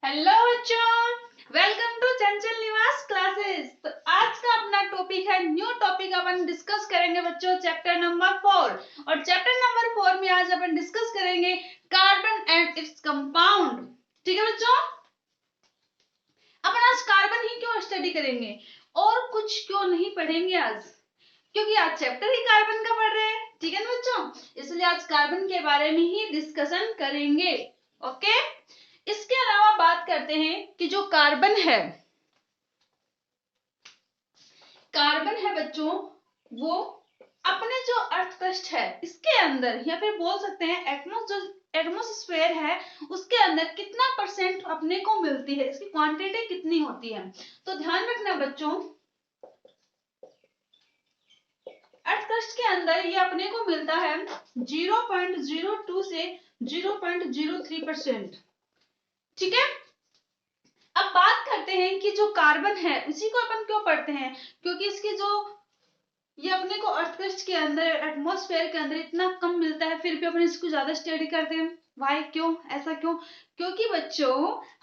Hello बच्चों, welcome to चंचल निवास classes. तो आज का अपना टॉपिक है न्यू टॉपिक अपन डिस्कस करेंगे बच्चों, चैप्टर नंबर 4। और चैप्टर नंबर 4 में आज अपन डिस्कस करेंगे कार्बन एंड इट्स कंपाउंड। ठीक है बच्चों, अपन आज कार्बन ही क्यों स्टडी करेंगे और कुछ क्यों नहीं पढ़ेंगे आज, क्योंकि आज चैप्टर ही कार्बन का पढ़ रहे हैं। ठीक है ना बच्चों, इसलिए आज कार्बन के बारे में ही डिस्कशन करेंगे। ओके, इसके अलावा बात करते हैं कि जो कार्बन है बच्चों, वो अपने जो अर्थ क्रस्ट है इसके अंदर, या फिर बोल सकते हैं एटमोस्फेयर है उसके अंदर कितना परसेंट अपने को मिलती है, इसकी क्वांटिटी कितनी होती है। तो ध्यान रखना बच्चों, अर्थ क्रस्ट के अंदर ये अपने को मिलता है 0.02 से 0.03%। ठीक है, अब बात करते हैं कि जो कार्बन है उसी को अपन क्यों पढ़ते हैं, क्योंकि इसकी जो ये अपने को अर्थ क्रस्ट के अंदर एटमॉस्फेयर के अंदर इतना कम मिलता है, फिर भी अपन इसको ज्यादा स्टडी करते हैं। वाई, क्यों ऐसा क्यों? क्योंकि बच्चों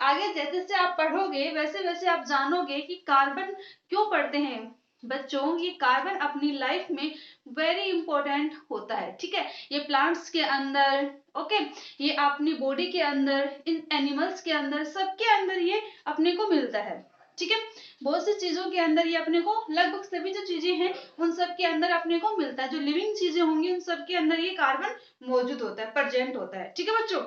आगे जैसे जैसे आप पढ़ोगे वैसे वैसे आप जानोगे कि कार्बन क्यों पढ़ते हैं। बच्चों ये कार्बन अपनी लाइफ में वेरी इंपॉर्टेंट होता है। ठीक है, ये प्लांट्स के अंदर, ओके, ये अपनी बॉडी के अंदर, इन एनिमल्स के अंदर, सबके अंदर ये अपने को मिलता है। ठीक है, बहुत सी चीजों के अंदर ये अपने को, लगभग सभी जो चीजें हैं उन सब के अंदर अपने को मिलता है। जो लिविंग चीजें होंगी उन सब के अंदर ये कार्बन मौजूद होता है, प्रेजेंट होता है। ठीक है बच्चों,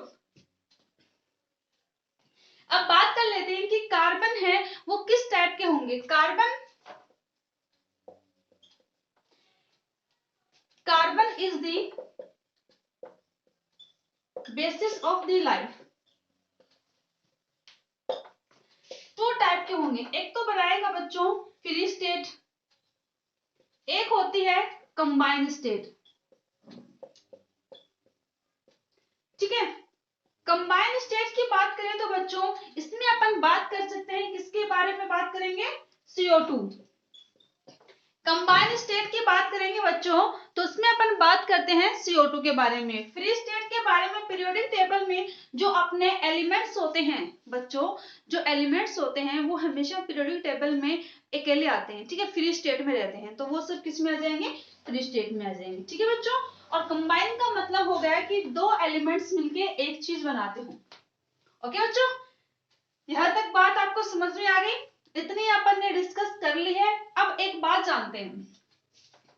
अब बात कर लेते हैं कि कार्बन है वो किस टाइप के होंगे। Carbon is the basis of the life. दो टाइप के होंगे, एक तो बनाएगा बच्चों फ्री स्टेट, एक होती है कंबाइंड स्टेट। ठीक है, कंबाइंड स्टेट की बात करें तो बच्चों इसमें अपन बात कर सकते हैं, किसके बारे में बात करेंगे? CO2। कंबाइंड स्टेट की बात करेंगे बच्चों तो उसमें अपन बात करते हैं CO2 के बारे में। फ्री स्टेट के बारे में पीरियोडिक टेबल में जो अपने एलिमेंट्स होते हैं बच्चों, जो एलिमेंट्स होते हैं वो हमेशा पीरियोडिक टेबल में अकेले आते हैं। ठीक है, फ्री स्टेट में रहते हैं, तो वो सब किस में आ जाएंगे? फ्री स्टेट में आ जाएंगे। ठीक है बच्चों, और कंबाइन का मतलब हो गया कि दो एलिमेंट्स मिलके एक चीज बनाते हो। ओके बच्चों, यहां तक बात आपको समझ में आ गई? इतनी अपन ने डिस्कस कर ली है। अब एक बात जानते हैं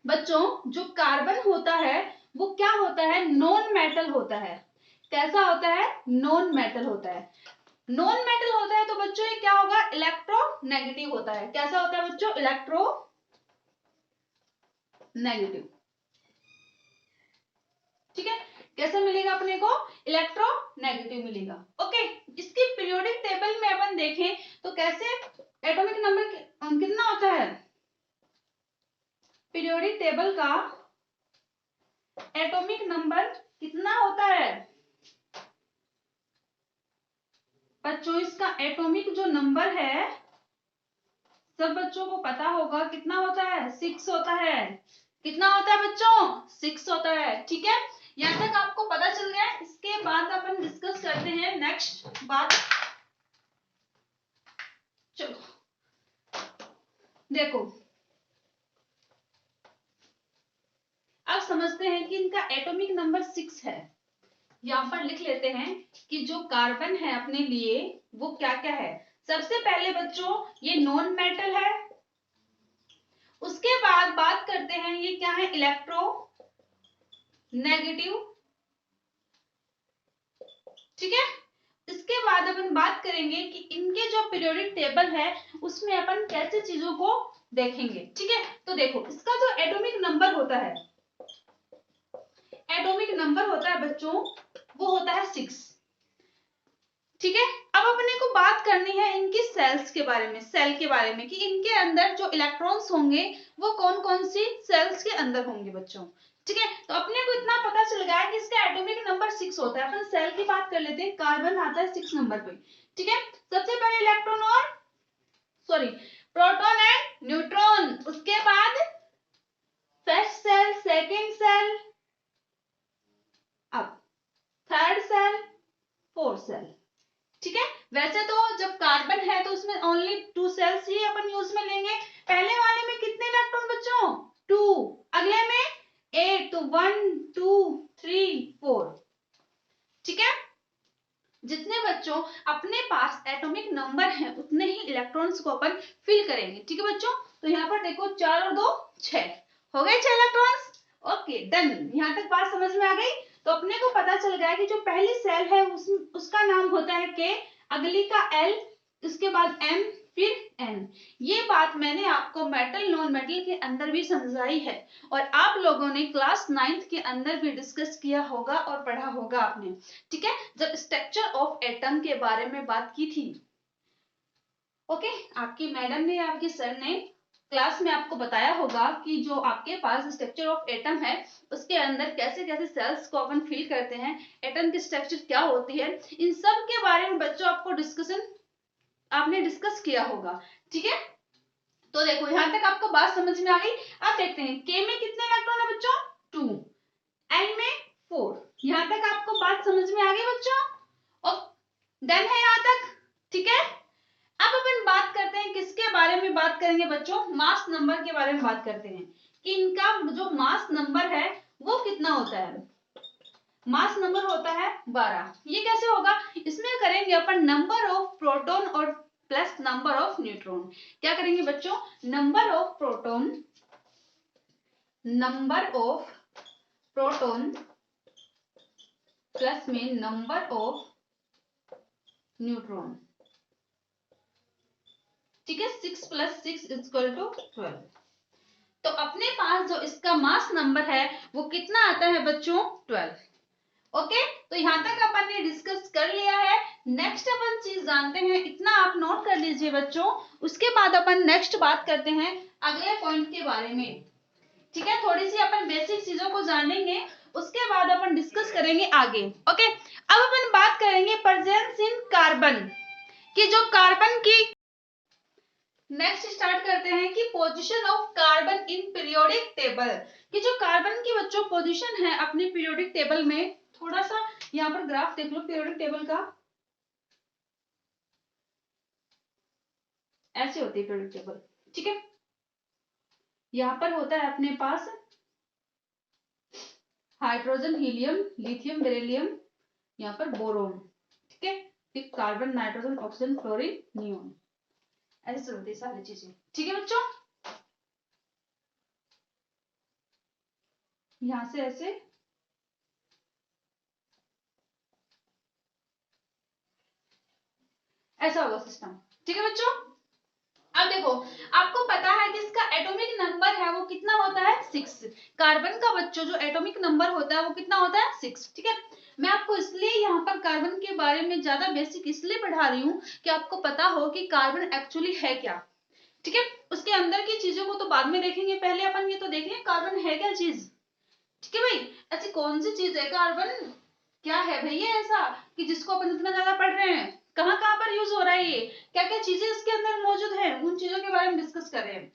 बच्चों, जो कार्बन होता है वो क्या होता है? नॉन मेटल होता है। कैसा होता है? नॉन मेटल होता है। नॉन मेटल होता है तो बच्चों ये क्या होगा? इलेक्ट्रोनेगेटिव होता है। कैसा होता है बच्चों? इलेक्ट्रोनेगेटिव। ठीक है, कैसे मिलेगा अपने को? इलेक्ट्रोनेगेटिव मिलेगा। ओके, इसकी पीरियोडिक टेबल में अपन देखें तो कैसे एटॉमिक नंबर कितना होता है? पीरियोडिक टेबल का एटॉमिक नंबर कितना होता है बच्चों? इसका एटॉमिक जो नंबर है सब बच्चों को पता होगा, कितना होता है? 6 होता है। कितना होता है बच्चों? 6 होता है। ठीक है, यहां तक आपको पता चल गया। इसके बाद अपन डिस्कस करते हैं नेक्स्ट बात। चलो देखो, अब समझते हैं कि इनका एटॉमिक नंबर 6 है। यहां पर लिख लेते हैं कि जो कार्बन है अपने लिए वो क्या क्या है। सबसे पहले बच्चों ये नॉन मेटल है। उसके बाद बात करते हैं ये क्या है? Electro negative. ठीक है, इसके बाद अपन बात करेंगे कि इनके जो पीरियोडिक टेबल है उसमें अपन कैसे चीजों को देखेंगे। ठीक है, तो देखो इसका जो एटॉमिक नंबर होता है, एटॉमिक नंबर होता है बच्चों वो होता है 6। ठीक है, अब अपने को बात करनी है इनकी सेल्स के बारे में, सेल के बारे में, कि इनके अंदर जो इलेक्ट्रॉन्स होंगे वो कौन कौन सी सेल्स के अंदर होंगे बच्चों। ठीक है, तो अपने को इतना पता चल गया कि इसका एटॉमिक नंबर 6 होता है। अपन सेल की बात कर लेते हैं, कार्बन आता है 6 नंबर पे। ठीक है, सबसे पहले इलेक्ट्रॉन और सॉरी प्रोटॉन एंड न्यूट्रॉन, उसके बाद फर्स्ट सेल, सेकेंड सेल, अब थर्ड सेल, फोर्थ सेल। ठीक है। वैसे तो जब कार्बन है तो उसमें ओनली 2 सेल्स ही अपन यूज में लेंगे। पहले वाले में कितने इलेक्ट्रॉन बच्चों? 2, अगले में 8, तो 1 2 3 4। ठीक है। जितने बच्चों अपने पास एटॉमिक नंबर है उतने ही इलेक्ट्रॉन्स को अपन फिल करेंगे। ठीक है बच्चों, तो यहाँ पर देखो 4 और 2 6 हो गए 6 इलेक्ट्रॉन्स। ओके डन, यहाँ तक बात समझ में आ गई। तो अपने को पता चल गया कि जो पहली सेल है उसका नाम होता है के, अगली का एल, उसके बाद एम, फिर एन। ये बात मैंने आपको मेटल नॉन मेटल के अंदर भी समझाई है और आप लोगों ने क्लास 9th के अंदर भी डिस्कस किया होगा और पढ़ा होगा आपने। ठीक है, जब स्ट्रक्चर ऑफ एटम के बारे में बात की थी। ओके, आपकी मैडम ने, आपके सर ने क्लास में आपको बताया होगा कि जो आपके पास स्ट्रक्चर ऑफ एटम है उसके अंदर कैसे कैसे सेल्स को अपन फिल करते हैं, एटम की स्ट्रक्चर क्या होती है, इन सब के बारे में बच्चों आपको आपने डिस्कस किया होगा। ठीक है, तो देखो यहां तक आपको बात समझ में आ गई। अब देखते हैं के में कितने इलेक्ट्रॉन है बच्चों? 2, एन में 4। यहां तक आपको बात समझ में आ गई बच्चों? और डन है यहां तक? ठीक है। अब अपन बात करते हैं किसके बारे में बात करेंगे बच्चों? मास नंबर के बारे में बात करते हैं कि इनका जो मास नंबर है वो कितना होता है। मास नंबर होता है 12। ये कैसे होगा? इसमें करेंगे अपन नंबर ऑफ प्रोटॉन और प्लस नंबर ऑफ न्यूट्रॉन। क्या करेंगे बच्चों? नंबर ऑफ प्रोटॉन प्लस में नंबर ऑफ न्यूट्रॉन। ठीक है, 6 + 6 = 12। तो अपने पास जो इसका मास नंबर है वो कितना आता है बच्चों? 12। ओके, तो यहां तक अपन ने डिस्कस कर लिया है। नेक्स्ट अपन चीज जानते हैं, इतना आप नोट कर लीजिए बच्चों। उसके बाद अपन नेक्स्ट बात करते हैं अगले पॉइंट के बारे में। ठीक है, थोड़ी सी अपन बेसिक चीजों को जानेंगे, उसके बाद अपन डिस्कस करेंगे आगे। ओके, अब अपन बात करेंगे प्रेजेंस इन कार्बन की, जो कार्बन की नेक्स्ट स्टार्ट करते हैं कि position of carbon in periodic table, कि जो कार्बन की बच्चों पोजीशन है अपने पीरियोडिक टेबल में। थोड़ा सा यहाँ पर ग्राफ देख लो पीरियोडिक टेबल का, ऐसे होती है पीरियोडिक टेबल। ठीक है, यहाँ पर होता है अपने पास हाइड्रोजन, हीलियम, लिथियम, बेरिलियम, यहाँ पर बोरोन। ठीक है, फिर carbon, nitrogen, oxygen, chlorine, neon, ऐसे होती है सारी चीजें। ठीक है बच्चों, यहां से ऐसे ऐसा होगा सिस्टम। ठीक है बच्चों, अब देखो आपको पता है कि इसका एटॉमिक नंबर है वो कितना होता है? 6। कार्बन का बच्चों जो एटॉमिक नंबर होता है वो कितना होता है? 6। ठीक है, मैं आपको इसलिए यहाँ पर कार्बन के बारे में ज्यादा बेसिक इसलिए पढ़ा रही हूँ कि आपको पता हो कि कार्बन एक्चुअली है क्या। ठीक है, उसके अंदर की चीजों को तो बाद में देखेंगे, पहले अपन ये तो देख लें कार्बन है क्या चीज। ठीक है भाई, ऐसी कौन सी चीज है कार्बन? क्या है भैया ऐसा कि जिसको अपन इतना ज्यादा पढ़ रहे हैं? कहाँ कहाँ पर यूज हो रहा है ये, क्या क्या चीजें इसके अंदर मौजूद है, उन चीजों के बारे में डिस्कस कर रहे हैं।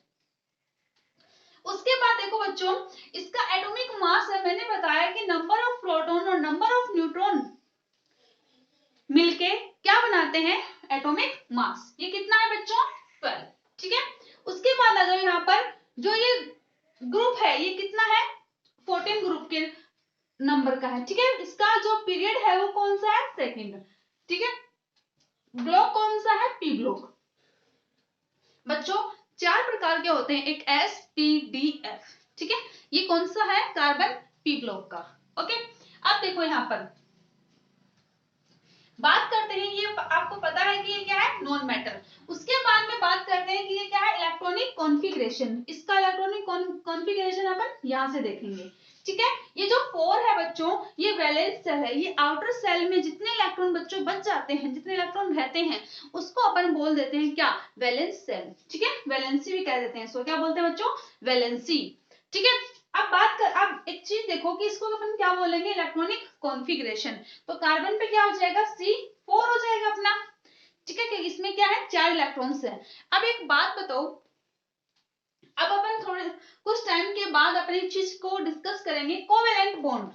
उसके बाद देखो बच्चों, इसका एटॉमिक मास है, मैंने बताया कि नंबर ऑफ प्रोटॉन और नंबर ऑफ न्यूट्रॉन मिलके क्या बनाते हैं? Atomic mass. ये कितना है बच्चों? 12। ठीक है, उसके बाद अगर यहाँ पर जो ये ग्रुप है ये कितना है? 14 ग्रुप के नंबर का है। ठीक है, इसका जो पीरियड है वो कौन सा है? सेकंड। ठीक है, ब्लॉक कौन सा है? P block. बच्चों 4 प्रकार के होते हैं, एक एस, पी, डी, एफ। ठीक है, ये कौन सा है? कार्बन पी ब्लॉक का। ओके, अब देखो यहाँ पर बात करते हैं, ये आपको पता है कि ये क्या है? Non metal. उसके बाद में बात करते हैं कि ये क्या है? Electronic configuration. इसका इलेक्ट्रॉनिक कॉन्फ़िगरेशन अपन यहां से देखेंगे। ठीक है, ये जो 4 है बच्चों, ये वैलेंस सेल है। ये आउटर सेल में जितने इलेक्ट्रॉन बच्चों बच जाते हैं, जितने इलेक्ट्रॉन रहते हैं, उसको अपन बोल देते हैं क्या? Valence shell. ठीक है, वैलेंसी भी कह देते हैं इसको। क्या बोलते हैं बच्चों? वैलेंसी। ठीक है, अब एक चीज देखो कि इसको अपन क्या बोलेंगे? Electronic configuration. तो कार्बन पे क्या हो जाएगा? C4 हो जाएगा अपना। ठीक है, कि इसमें क्या है? 4 इलेक्ट्रॉन्स है। अब एक बात बताओ, अब अपन थोड़े कुछ टाइम के बाद अपनी चीज को डिस्कस करेंगे, कोवेलेंट बॉन्ड।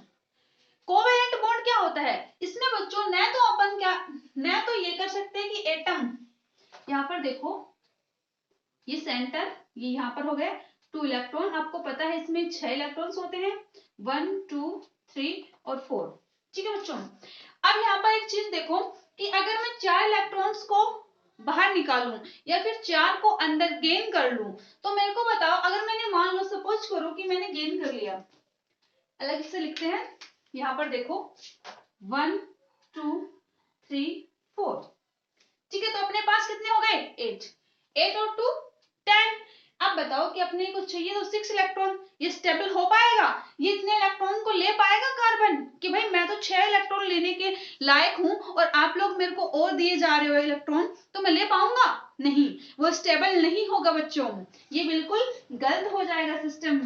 कोवेलेंट बॉन्ड क्या होता है? इसमें बच्चों न तो ये कर यहाँ पर देखो ये सेंटर, ये यहाँ पर हो गए 2 इलेक्ट्रॉन। आपको पता है इसमें 6 इलेक्ट्रॉन्स होते हैं, 1 2 3 और 4। ठीक है बच्चों, अब यहाँ पर एक चीज देखो कि अगर मैं 4 इलेक्ट्रॉन्स को बाहर निकालूं या फिर 4 को अंदर गेन कर लूं, तो मेरे को बताओ, अगर मैंने मान लो सपोज करो कि मैंने गेन कर लिया, अलग से लिखते हैं, यहाँ पर देखो 1 2 3 4। ठीक है, तो अपने पास कितने हो गए 8, 8 और 2 10। अब बताओ कि अपने को चाहिए तो 6 इलेक्ट्रॉन, ये स्टेबल हो पाएगा? ये इतने इलेक्ट्रॉन को ले पाएगा कार्बन कि भाई मैं तो 6 इलेक्ट्रॉन लेने के लायक हूं और आप लोग मेरे को और दिए जा रहे हो इलेक्ट्रॉन, तो मैं ले पाऊंगा? नहीं, वो स्टेबल नहीं होगा बच्चों, ये बिल्कुल गलत हो जाएगा सिस्टम।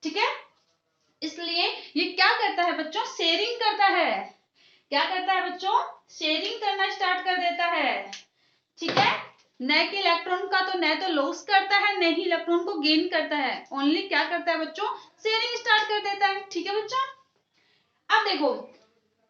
ठीक है, इसलिए ये क्या करता है बच्चों, शेयरिंग करता है। क्या करता है बच्चों, शेयरिंग करना स्टार्ट कर देता है। ठीक है, न कि इलेक्ट्रॉन का तो न तो लॉस करता है, न ही इलेक्ट्रॉन को गेन करता है, ओनली क्या करता है बच्चों, शेयरिंग स्टार्ट कर देता है। ठीक है बच्चों, अब देखो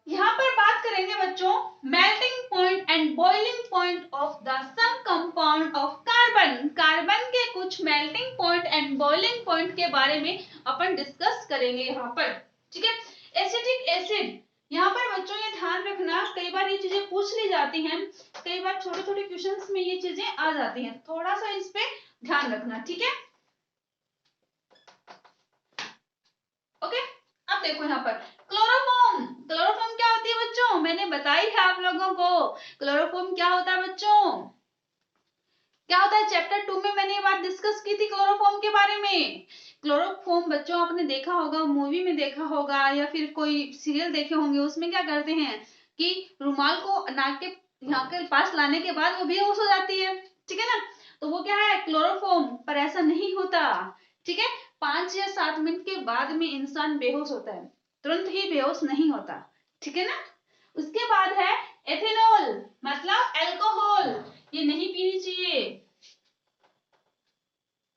यहाँ पर बात करेंगे बच्चों melting point and boiling point of the some compound of carbon. Carbon के कुछ melting point and boiling point के बारे में अपन डिस्कस करेंगे यहाँ पर। ठीक है, एसिटिक एसिड, यहाँ पर बच्चों ये ध्यान रखना, कई बार ये चीजें पूछ ली जाती हैं, कई बार छोटे छोटे क्वेश्चंस में ये चीजें आ जाती हैं, थोड़ा सा इस पे ध्यान रखना। ठीक है, ओके। अब देखो यहाँ पर क्लोरोफॉर्म, क्लोरोफॉर्म क्या होती है बच्चों, मैंने बताई है आप लोगों को क्लोरोफॉर्म क्या होता है बच्चों, क्या होता है। चैप्टर 2 में मैंने ये बात डिस्कस की थी क्लोरोफॉर्म के बारे में। क्लोरोफॉर्म बच्चों आपने देखा होगा, मूवी में देखा होगा या फिर कोई सीरियल देखे होंगे, उसमें क्या करते हैं कि रुमाल को नाक के यहाँ के पास लाने के बाद वो बेहोश हो जाती है। ठीक है ना, तो वो क्या है क्लोरोफॉर्म, पर ऐसा नहीं होता। ठीक है, 5 या 7 मिनट के बाद में इंसान बेहोश होता है, तुरंत ही बेहोश नहीं होता। ठीक है ना, उसके बाद है एथेनॉल, मतलब अल्कोहल, ये नहीं पीनी चाहिए।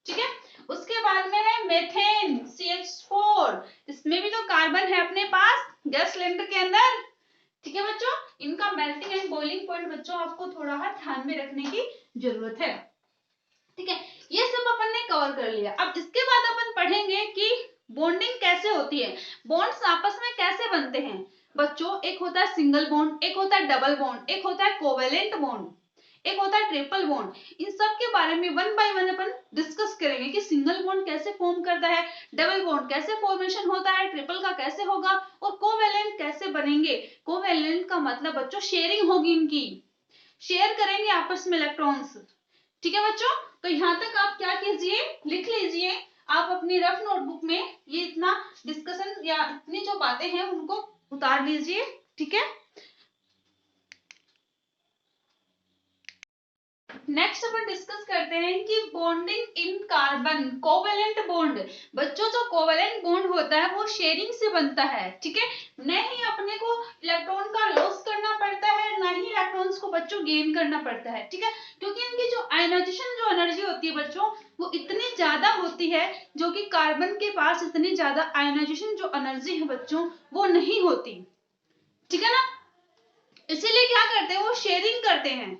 ठीक है, उसके बाद में है मेथेन CH4, इसमें भी तो कार्बन है अपने पास गैस सिलेंडर के अंदर। ठीक है बच्चों, इनका मेल्टिंग एंड बॉइलिंग पॉइंट बच्चों आपको थोड़ा ध्यान में रखने की जरूरत है। ठीक है, ये सब अपन ने कवर कर लिया। अब इसके बाद अपन पढ़ेंगे कि बॉन्डिंग कैसे होती है, बॉन्ड्स आपस में कैसे बनते हैं बच्चों। एक होता है सिंगल बॉन्ड, एक होता है डबल बॉन्ड, एक होता है कोवेलेंट बॉन्ड, एक होता है ट्रिपल बॉन्ड। इन सब के बारे में one by one upon discuss करेंगे कि सिंगल बॉन्ड कैसे फॉर्म करता है, डबल बॉन्ड कैसे फॉर्मेशन होता है, ट्रिपल का कैसे होगा और कोवेलेंट कैसे बनेंगे। कोवेलेंट का मतलब बच्चों शेयरिंग होगी, इनकी शेयर करेंगे आपस में इलेक्ट्रॉन्स। ठीक है बच्चों, तो यहाँ तक आप क्या कीजिए, लिख लीजिए आप अपनी रफ नोटबुक में, ये इतना डिस्कशन या इतनी जो बातें हैं उनको उतार लीजिए। ठीक है, नेक्स्ट अपन डिस्कस करते हैं कि bonding in carbon, covalent bond. बच्चों जो कोवेलेंट बॉन्ड होता है वो शेयरिंग से बनता है। ठीक है, न ही अपने को इलेक्ट्रॉन का लॉस करना पड़ता है, न ही इलेक्ट्रॉन्स को बच्चों गेन करना पड़ता है। ठीक है, क्योंकि इनकी जो आयनाइजेशन जो एनर्जी होती है बच्चों वो इतनी ज्यादा होती है, जो कि कार्बन के पास इतनी ज्यादा आयनाइजेशन जो एनर्जी है बच्चों वो नहीं होती। ठीक है ना, इसीलिए क्या करते हैं वो शेयरिंग करते हैं।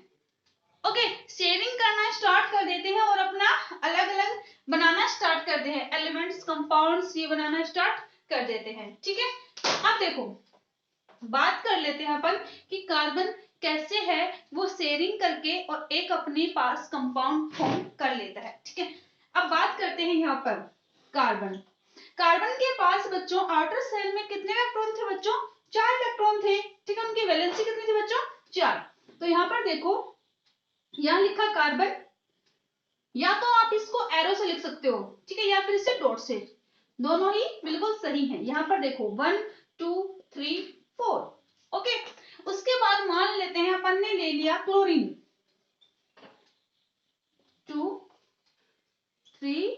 ओके, शेयरिंग करना स्टार्ट कर देते हैं और अपना अलग अलग बनाना स्टार्ट करते हैं, एलिमेंट्स कंपाउंड्स ये बनाना स्टार्ट कर देते हैं। ठीक है, अब देखो बात कर लेते हैं अपन कि कार्बन कैसे है वो शेयरिंग करके और एक अपने पास कंपाउंड फॉर्म कर लेता है। ठीक है, अब बात करते हैं यहाँ पर कार्बन। कार्बन के पास बच्चों आउटर सेल में कितने इलेक्ट्रॉन थे बच्चों, 4 इलेक्ट्रॉन थे। ठीक है, उनकी वैलेंसी कितनी थी बच्चों, 4। तो यहाँ पर देखो यहां लिखा कार्बन, या तो आप इसको एरो से लिख सकते हो, ठीक है, या फिर इसे डॉट से, दोनों ही बिल्कुल सही है। यहां पर देखो 1 2 3 4। ओके, उसके बाद मान लेते हैं अपन ने ले लिया क्लोरीन, 2 3,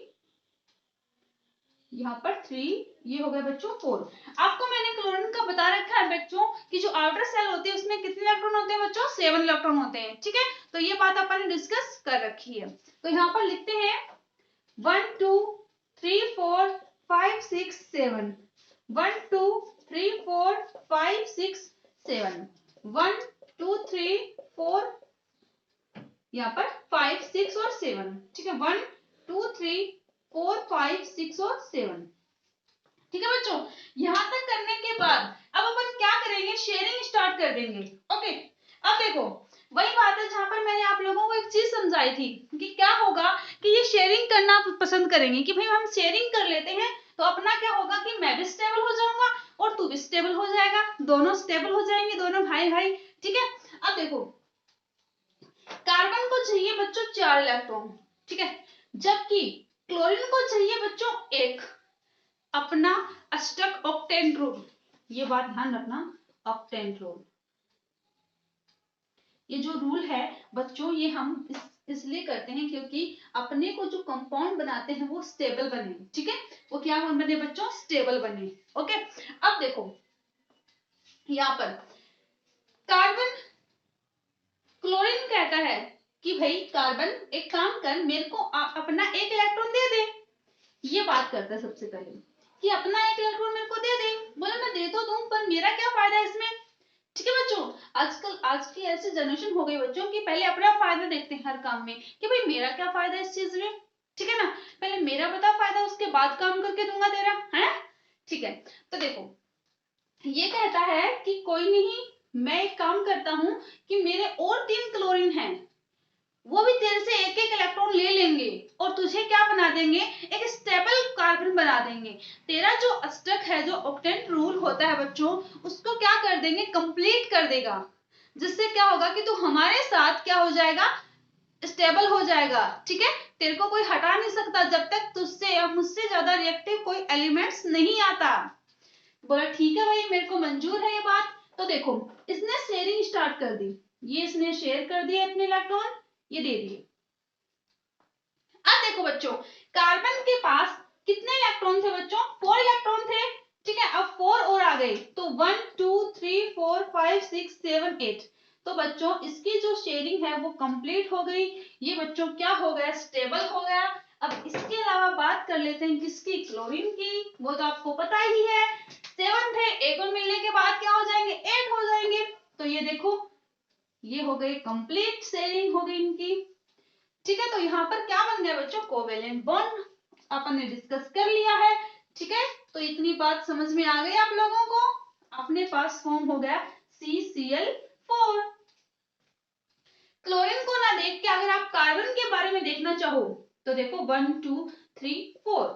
यहाँ पर 3, ये हो गया बच्चों 4। आपको मैंने क्लोरीन का बता रखा है बच्चों कि जो आउटर सेल होती है उसमें कितने इलेक्ट्रॉन होते हैं बच्चों, 7 इलेक्ट्रॉन होते हैं। ठीक है, तो ये बात अपन ने डिस्कस कर रखी है। तो यहाँ पर लिखते हैं 1 2 3 4 5 6 7, 1 2 3 4 5 6 7, 1 2 3 4, यहाँ पर 5 6 और 7, ठीक है, 1 2 3 4 5 6 और 7, ठीक है बच्चों। यहां तक करने के बाद अब अपन क्या करेंगे, शेयरिंग स्टार्ट कर देंगे। ओके, अब देखो वही बात है जहां पर मैंने आप लोगों को एक चीज समझाई थी कि क्या होगा कि ये शेयरिंग करना पसंद करेंगे कि भाई हम शेयरिंग कर लेते हैं तो अपना क्या होगा कि मैं भी स्टेबल हो जाऊंगा और तू भी स्टेबल हो जाएगा, दोनों स्टेबल हो जाएंगे, दोनों भाई भाई, ठीक है। अब देखो कार्बन को चाहिए बच्चों 4 इलेक्ट्रॉन, ठीक है, जबकि क्लोरीन को चाहिए बच्चों 1। अपना अष्टक ऑक्टेन रूल, ये बात ध्यान रखना, ऑक्टेन रूल, ये जो रूल है बच्चों ये हम इसलिए करते हैं क्योंकि अपने को जो कंपाउंड बनाते हैं वो स्टेबल बने, ठीक है, वो क्या बने बच्चों, स्टेबल बने। ओके, अब देखो यहां पर कार्बन, क्लोरीन कहता है कि भाई कार्बन एक काम कर, मेरे को अपना 1 इलेक्ट्रॉन दे दे, ये बात करता है सबसे पहले कि अपना 1 इलेक्ट्रॉन मेरे को दे दे। बोले मैं दे तो दूं पर मेरा क्या फायदा है इसमें, ठीक है बच्चों। आजकल आज की ऐसी जनरेशन हो गई बच्चों कि पहले अपना फायदा देखते हैं हर काम में कि भाई मेरा क्या फायदा है इस चीज में, ठीक है ना, पहले मेरा बता फायदा, उसके बाद काम करके दूंगा तेरा, है, ठीक है। तो देखो ये कहता है कि कोई नहीं, मैं एक काम करता हूं कि मेरे और 3 क्लोरीन हैं, वो भी तेरे से 1 इलेक्ट्रॉन ले लेंगे और तुझे क्या बना देंगे, एक स्टेबल कार्बन बना देंगे। तेरा जो अष्टक है, जो ऑक्टेन रूल होता है बच्चों, उसको क्या कर देंगे, कंप्लीट कर देगा, जिससे क्या होगा कि तू हमारे साथ क्या हो जाएगा, स्टेबल हो जाएगा, ठीक है। तेरे को कोई हटा नहीं सकता जब तक तुझसे या मुझसे ज्यादा रिएक्टिव कोई एलिमेंट्स नहीं आता। बोला ठीक है भाई, मेरे को मंजूर है ये बात। तो देखो इसने शेयरिंग स्टार्ट कर दी, ये इसने शेयर कर दिया अपने इलेक्ट्रॉन, ये दे दिए। अब देखो बच्चों कार्बन के पास कितने इलेक्ट्रॉन थे बच्चों, 4 इलेक्ट्रॉन थे, ठीक है। अब 4 और आ गए तो 1 2 3 4 5 6 7 8, तो बच्चों इसकी जो शेयरिंग है वो कंप्लीट हो गई, ये बच्चों क्या हो गया, स्टेबल हो गया। अब इसके अलावा बात कर लेते हैं किसकी, क्लोरीन की, वो तो आपको पता ही है 7 थे, एक और मिलने के बाद क्या हो जाएंगे, 8 हो जाएंगे। तो ये देखो ये हो गई कंप्लीट शेयरिंग हो गई इनकी, ठीक है। तो यहाँ पर क्या बन गया बच्चों, कोवेलेंट बॉन्ड, अपन ने डिस्कस कर लिया है, ठीक है। तो इतनी बात समझ में आ गई आप लोगों को, अपने पास फॉर्म हो गया CCl4। क्लोरीन को ना देख के अगर आप कार्बन के बारे में देखना चाहो तो देखो 1 2 3 4,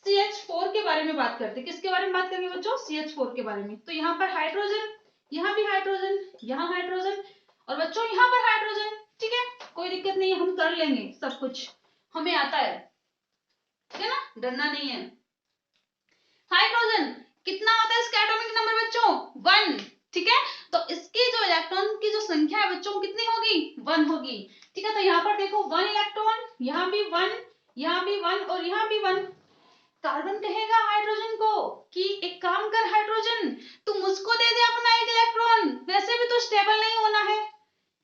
CH4 के बारे में बात करते हैं, किसके बारे में बात करेंगे बच्चों, CH4 के बारे में। तो यहाँ पर हाइड्रोजन, यहाँ भी हाइड्रोजन, यहाँ हाइड्रोजन और बच्चों यहाँ पर हाइड्रोजन, ठीक है, कोई दिक्कत नहीं है, हम कर लेंगे सब कुछ, हमें आता है, ठीक है ना, डरना नहीं है। हाइड्रोजन कितना होता है इसका एटॉमिक नंबर बच्चों, 1, ठीक है। तो इसकी जो इलेक्ट्रॉन की जो संख्या है बच्चों कितनी होगी, 1 होगी, ठीक है। तो यहाँ पर देखो 1 इलेक्ट्रॉन, यहाँ भी 1, यहाँ भी 1 और यहाँ भी 1। कार्बन कहेगा हाइड्रोजन को कि एक काम कर हाइड्रोजन, तू मुझको दे दे अपना 1 इलेक्ट्रॉन, वैसे भी तो स्टेबल नहीं होना है,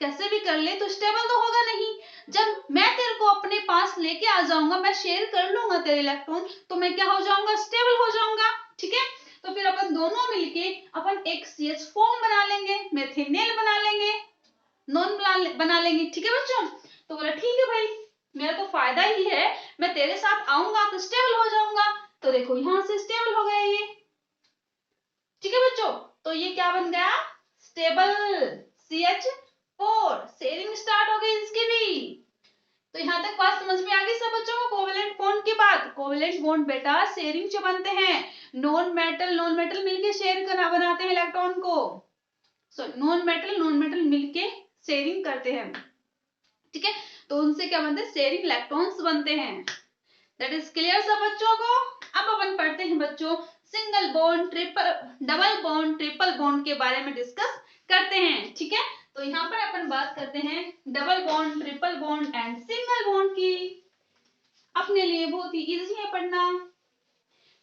कैसे भी कर ले तो स्टेबल तो होगा नहीं। जब मैं तेरे को अपने पास लेके आ जाऊंगा, मैं शेयर कर लूंगा तेरे इलेक्ट्रॉन, तो मैं क्या हो जाऊंगा, स्टेबल हो जाऊंगा, ठीक है। तो फिर अपन दोनों मिलके अपन एक CH फॉर्म बना लेंगे, मेथिनेल बना लेंगे, नॉन बना लेंगे, ठीक है बच्चों। तो बोला ठीक है भाई, मेरा तो फायदा ही है, मैं तेरे साथ आऊंगा तो स्टेबल हो जाऊंगा। तो देखो यहां से स्टेबल हो गया ये, ठीक है बच्चों। तो ये क्या बन गया, स्टेबल CH4, शेयरिंग स्टार्ट हो गई इसकी भी। तो यहाँ तक बात समझ में आ गई सब बच्चों को, कोवेलेंट बॉन्ड की बात। कोवेलेंट बॉन्ड बेटा शेयरिंग से बनते हैं, नॉन मेटल मिलके शेयर करना बनाते हैं इलेक्ट्रॉन को, सो नॉन मेटल मिलके शेयरिंग करते हैं, ठीक है। तो उनसे क्या बनते हैं, शेयरिंग इलेक्ट्रॉन्स बनते हैं। दैट इज क्लियर सब बच्चों को। अब अपन पढ़ते हैं बच्चों single bond, double bond, triple bond के बारे में डिस्कस करते हैं, ठीक है। तो यहाँ पर अपन बात करते हैं double bond, triple bond and single bond की। अपने लिए बहुत ही इजी है पढ़ना,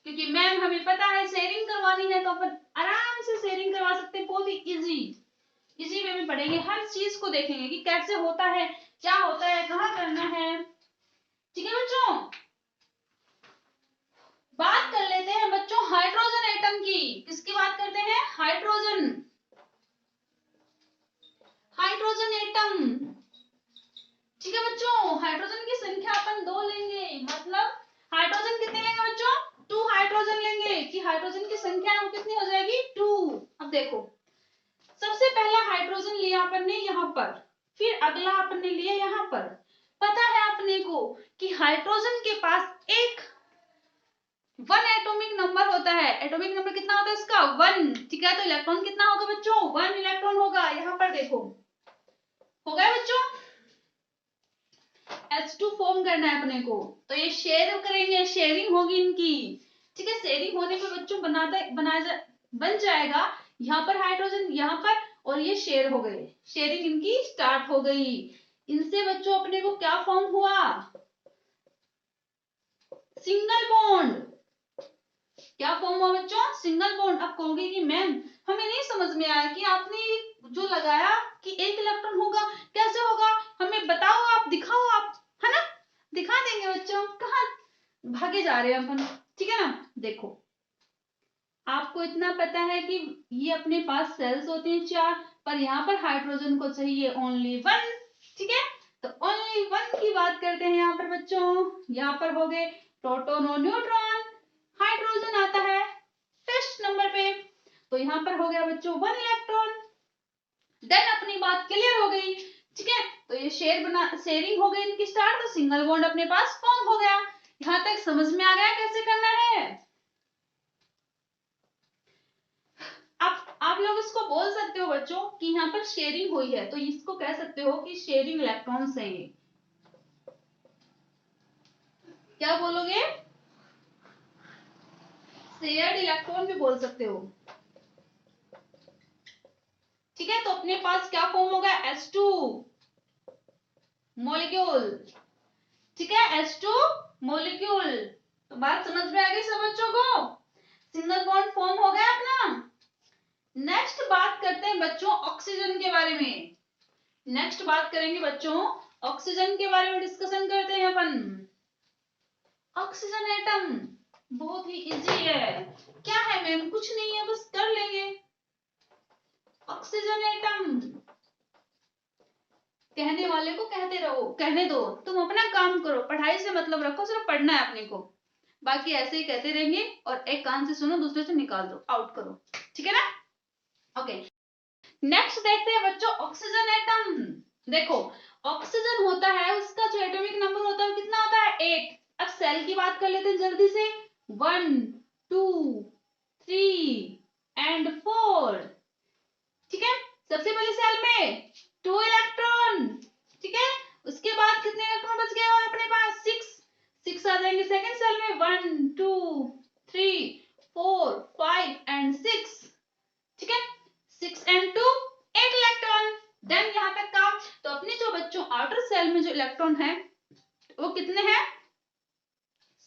क्योंकि मैम हमें पता है शेयरिंग करवानी है, तो अपन आराम से शेयरिंग करवा सकते हैं, बहुत ही इजी वे में पढ़ेंगे, हर चीज को देखेंगे कि कैसे होता है, क्या होता है, कहाँ करना है, ठीक है बच्चों। बात कर लेते हैं बच्चों हाइड्रोजन एटम की, किसकी बात करते हैं, हाइड्रोजन एटम, ठीक है बच्चों। अपन ने यहाँ पर, फिर अगला अपन ने लिया यहाँ पर। पता है अपने को कि हाइड्रोजन के पास एक 1 एटॉमिक नंबर होता है। एटॉमिक नंबर कितना होता है इसका 1, ठीक है। तो इलेक्ट्रॉन कितना होगा बच्चों 1 इलेक्ट्रॉन होगा। यहाँ पर देखो हो गया बच्चों, H2 फॉर्म करना है अपने को, तो ये शेयर करेंगे, शेयरिंग होगी इनकी, ठीक है। शेयरिंग होने पर बच्चों बन जाएगा यहाँ पर हाइड्रोजन, यहाँ पर, और ये शेयर हो गए, शेयरिंग इनकी स्टार्ट हो गई। इनसे बच्चों अपने को क्या फॉर्म हुआ, सिंगल बॉन्ड। क्या फॉर्म हुआ बच्चों, सिंगल बॉन्ड। अब कहोगे कि मैम हमें नहीं समझ में आया कि आपने जो लगाया कि एक इलेक्ट्रॉन होगा, कैसे होगा, हमें बताओ, आप दिखाओ, आप, है ना, दिखा देंगे बच्चों। कहाँ भागे जा रहे हैं अपन, ठीक है ना। देखो आपको इतना पता है कि ये अपने पास सेल्स होते हैं 4, पर यहाँ पर हाइड्रोजन को चाहिए ओनली 1, ठीक है। तो ओनली 1 की बात करते हैं यहाँ पर बच्चों। यहाँ पर हो गए प्रोटॉन और न्यूट्रॉन, हाइड्रोजन आता है फर्स्ट नंबर पे, तो यहाँ पर हो गया बच्चों 1 इलेक्ट्रॉन। देन अपनी बात क्लियर हो गई, ठीक है। तो ये शेयरिंग हो गई इनकी स्टार्ट, तो सिंगल बॉन्ड अपने पास फॉर्म हो गया। यहाँ तक समझ में आ गया कैसे करना है। आप लोग इसको बोल सकते हो बच्चों कि यहाँ पर शेयरिंग हुई है, तो इसको कह सकते हो कि शेयरिंग इलेक्ट्रॉन्स है ये। क्या बोलोगे, शेयर्ड इलेक्ट्रॉन भी बोल सकते हो, ठीक है। तो अपने पास क्या फॉर्म होगा H2 मॉलिक्यूल, ठीक है, H2 मॉलिक्यूल। तो बात समझ में आ गई सब बच्चों को, सिंगल बॉन्ड फॉर्म हो गया अपना। नेक्स्ट बात करते हैं बच्चों ऑक्सीजन के बारे में। नेक्स्ट बात करेंगे बच्चों ऑक्सीजन के बारे में, डिस्कशन करते हैं अपन। ऑक्सीजन एटम बहुत ही इजी है। क्या है मैम, कुछ नहीं है, बस कर लेंगे। ऑक्सीजन एटम, कहने वाले को कहते रहो, कहने दो, तुम अपना काम करो, पढ़ाई से मतलब रखो, सिर्फ पढ़ना है अपने को, बाकी ऐसे ही कहते रहेंगे। और एक कान से सुनो, दूसरे से निकाल दो, आउट करो, ठीक है ना। ओके, नेक्स्ट देखते हैं बच्चों ऑक्सीजन एटम। देखो ऑक्सीजन होता है, उसका जो एटॉमिक नंबर होता है वो कितना होता है 8। अब सेल की बात कर लेते हैं जल्दी से, 1 2 3 एंड 4, ठीक है। सबसे पहले सेल में 2 इलेक्ट्रॉन, ठीक है। उसके बाद कितने इलेक्ट्रॉन बच गए और अपने पास 6 आ जाएंगे सेकंड सेल में, 1 2 3 4 5 एंड 6, ठीक है। 6 and 2 8 इलेक्ट्रॉन। देन यहाँ तक का, तो अपने जो बच्चों आउटर सेल में जो इलेक्ट्रॉन है वो कितने हैं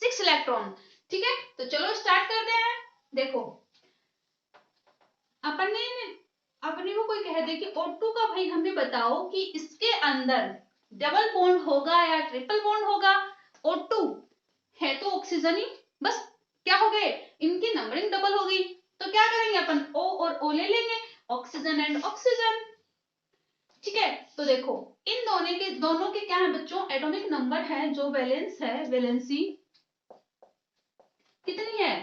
6 इलेक्ट्रॉन, ठीक है। तो चलो स्टार्ट करते हैं। देखो अपने को कोई कह दे कि O2 का भाई हमें बताओ कि इसके अंदर डबल बॉन्ड होगा या ट्रिपल बॉन्ड होगा। O2 है तो ऑक्सीजन ही, बस क्या हो गए इनकी नंबरिंग डबल होगी, तो क्या करेंगे अपन O और O ले लेंगे, ऑक्सीजन एंड ऑक्सीजन, ठीक है। तो देखो इन दोनों के क्या है बच्चों एटॉमिक नंबर है, जो वैलेंस है, वैलेंसी कितनी है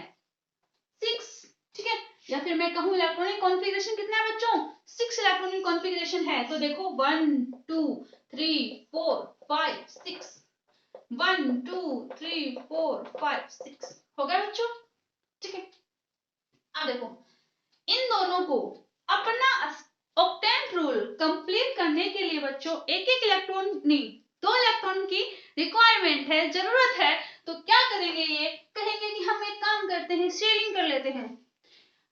6, ठीक है। या फिर मैं कहूं इलेक्ट्रॉनिक कॉन्फ़िगरेशन कितना है बच्चों 6 इलेक्ट्रॉनिक कॉन्फ़िगरेशन है। तो देखो 1 2 3 4 5 6, 1 2 3 4 5 6 हो गया बच्चों, ठीक है। अब देखो इन दोनों को अपना ऑक्टेंट रूल कंप्लीट करने के लिए बच्चों एक एक इलेक्ट्रॉन नहीं 2 इलेक्ट्रॉन की रिक्वायरमेंट है, जरूरत है। तो क्या करेंगे, ये कहेंगे कि हम एक काम करते हैं शेयरिंग कर लेते हैं,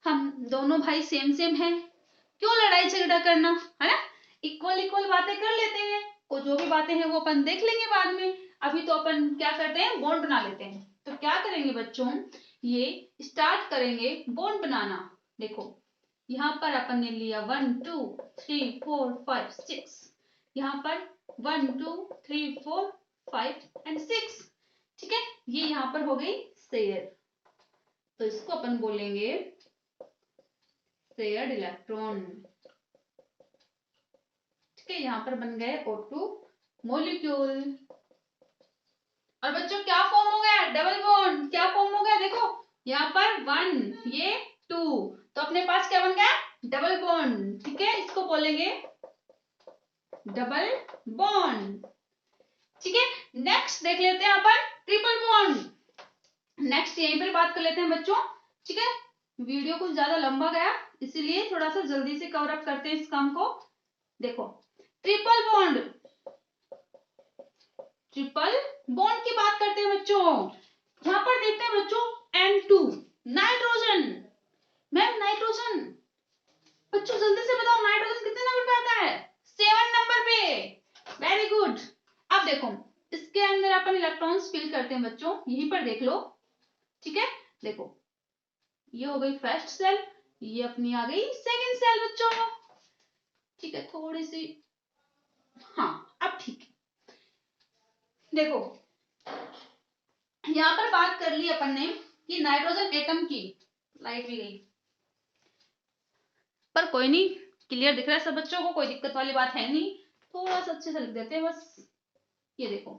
हम दोनों भाई सेम सेम हैं, क्यों लड़ाई झगड़ा करना, है ना, इक्वल इक्वल बातें कर लेते हैं। को जो भी बातें हैं वो अपन देख लेंगे बाद में, अभी तो अपन क्या करते हैं बॉन्ड बना लेते हैं। तो क्या करेंगे बच्चों, ये स्टार्ट करेंगे बॉन्ड बनाना। देखो यहाँ पर अपन ने लिया 1 2 3 4 5 6, यहाँ पर 1 2 3 4 5 एंड 6, ठीक है। ये यहाँ पर हो गई शेयर, तो इसको अपन बोलेंगे शेयर्ड इलेक्ट्रॉन, ठीक है। यहाँ पर बन गए O2 मॉलिक्यूल। और बच्चों क्या फॉर्म हो गया डबल बॉन्ड, क्या फॉर्म हो गया देखो यहाँ पर 1 ये 2, तो अपने पास क्या बन गया डबल बॉन्ड, ठीक है। इसको बोलेंगे डबल बॉन्ड। ठीक है, नेक्स्ट देख लेते हैं अपन ट्रिपल बॉन्ड। नेक्स्ट यहीं पर बात कर लेते हैं बच्चों। ठीक है, वीडियो कुछ ज्यादा लंबा गया, इसीलिए थोड़ा सा जल्दी से कवर अप करते हैं इस काम को। देखो ट्रिपल बॉन्ड, ट्रिपल बॉन्ड की बात करते हैं बच्चों। यहां पर देखते हैं बच्चों N2 नाइट्रोजन। मैम नाइट्रोजन, बच्चों जल्दी से बताओ नाइट्रोजन कितने नंबर पे आता है? 7 नंबर पे। Very good. अब देखो इसके अंदर अपन इलेक्ट्रॉन्स फिल करते हैं बच्चों, यहीं पर देख लो। ठीक है, देखो ये हो गई फर्स्ट सेल, ये अपनी आ गई सेकंड सेल बच्चों। ठीक है, थोड़ी सी, हाँ अब ठीक है। देखो यहां पर बात कर ली अपन ने कि नाइट्रोजन एटम की, लाइट भी गई पर कोई नहीं, क्लियर दिख रहा है सब बच्चों को, कोई दिक्कत वाली बात है नहीं। थोड़ा सा अच्छे से लिख देते हैं बस। ये देखो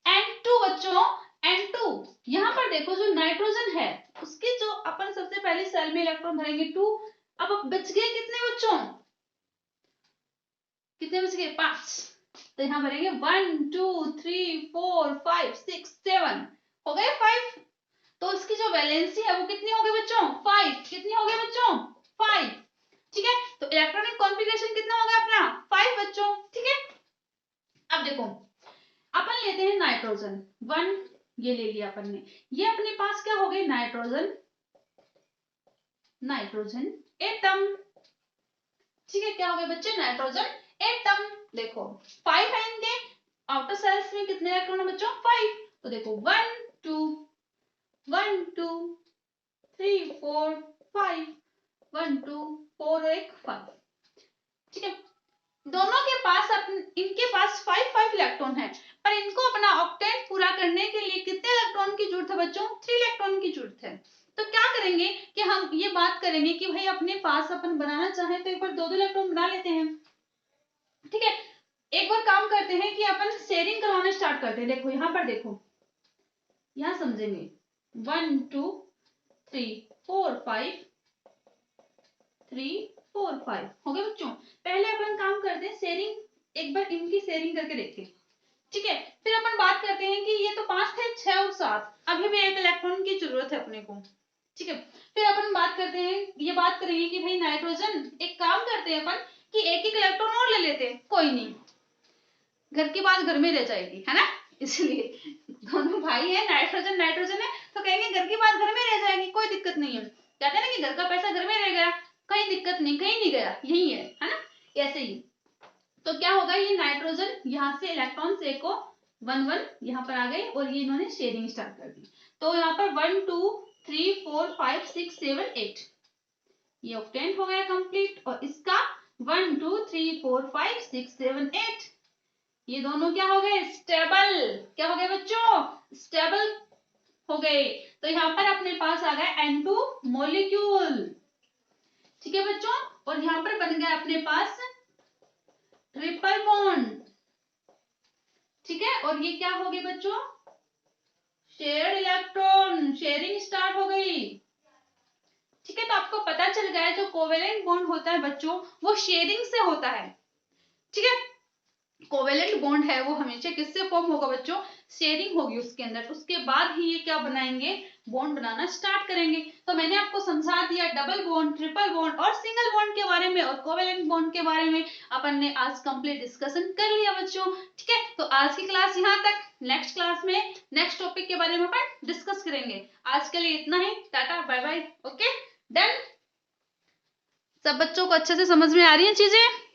N2 बच्चों, N2 यहां पर देखो जो नाइट्रोजन है उसकी जो अपन सबसे पहले सेल में इलेक्ट्रॉन भरेंगे 2। अब बच गए कितने बच्चों, कितने बच गए? 5। तो यहाँ भरेंगे 1 2 3 4 5 6 7, हो गए 5। तो इसकी जो वैलेंसी है वो कितनी हो गई बच्चों? 5। कितनी हो गई बच्चों? 5। ठीक है, तो इलेक्ट्रॉनिक कॉन्फ़िगरेशन कितना हो गया अपना? 5 बच्चों। ठीक है, अब देखो अपन लेते हैं नाइट्रोजन 1, ये ले लिया अपन ने। ये अपने पास क्या हो गई? Nitrogen, nitrogen atom. ठीक है, क्या हो गया बच्चे? Nitrogen atom. देखो 5 है इनके, आउटर सेल्स में कितने इलेक्ट्रॉन है बच्चों? 5। तो देखो 1 2 1 2 3 4 5, 1 2 4 1 5। ठीक है, दोनों के पास इनके पास 5 5 इलेक्ट्रॉन है, पर इनको अपना ऑक्टेट पूरा करने के लिए कितने इलेक्ट्रॉन की जरूरत है बच्चों? 3 इलेक्ट्रॉन की जरूरत है। तो क्या करेंगे कि हम ये बात करेंगे कि भाई अपने पास अपन बनाना चाहे तो एक बार 2 इलेक्ट्रॉन बना लेते हैं। ठीक है, एक बार काम करते हैं कि अपन शेयरिंग करवाना स्टार्ट करते हैं। देखो यहां पर देखो, यहां समझेंगे 1 2 3 4 5 3 4 5 हो गए बच्चों। पहले अपन काम करते हैं शेयरिंग, एक बार इनकी शेयरिंग करके देखते हैं। ठीक है, फिर अपन बात करते हैं कि ये तो 5 थे, 6 और 7, अभी भी एक इलेक्ट्रॉन की जरूरत है अपने को। ठीक है, फिर अपन बात करते हैं, ये बात करेंगे कि भाई नाइट्रोजन, एक काम करते हैं अपन कि एक एक इलेक्ट्रॉन और ले लेते हैं, कोई नहीं, घर की बात घर में रह जाएगी, है ना। इसलिए दोनों भाई है, नाइट्रोजन नाइट्रोजन है, तो कहेंगे घर की बात घर में रह जाएगी, कोई दिक्कत नहीं है। कहते हैं ना कि घर का पैसा घर में रह गया, कहीं दिक्कत नहीं, कहीं नहीं गया, यही है ना। ऐसे ही तो क्या होगा, ये नाइट्रोजन यहाँ से इलेक्ट्रॉन से को 1 1 यहाँ पर आ गए और ये इन्होंने शेयरिंग स्टार्ट कर दी। तो यहाँ पर 1 2 3 4 5 6 7 8, ये ऑक्टेंट हो गया कंप्लीट। और इसका 1 2 3 4 5 6 7 8, ये दोनों क्या हो गए? स्टेबल। क्या हो गए बच्चों? स्टेबल हो गए। तो यहाँ पर अपने पास आ गया N2 मॉलिक्यूल। ठीक है बच्चों, और यहाँ पर बन गया अपने पास ट्रिपल बॉन्ड। ठीक है, और ये क्या हो गए बच्चों? शेयर्ड इलेक्ट्रॉन, शेयरिंग स्टार्ट हो गई। ठीक है, तो आपको पता चल गया जो कोवेलेंट बॉन्ड होता है बच्चों वो शेयरिंग से होता है। ठीक है, कोवेलेंट बॉन्ड है वो हमेशा किससे फॉर्म होगा बच्चों? शेयरिंग होगी उसके अंदर, उसके बाद ही ये क्या बनाएंगे? बॉन्ड बनाना स्टार्ट करेंगे। तो मैंने आपको समझा दिया डबल बॉन्ड, ट्रिपल बॉन्ड और सिंगल बॉन्ड के बारे में, और कोवेलेंट बॉन्ड के बारे में अपन ने आज कंप्लीट डिस्कशन कर लिया बच्चों। ठीक है, तो आज की क्लास यहाँ तक, नेक्स्ट क्लास में नेक्स्ट टॉपिक के बारे में अपन डिस्कस करेंगे। आज के लिए इतना ही, tata bye bye. Okay done, सब बच्चों को अच्छे से समझ में आ रही है चीजें?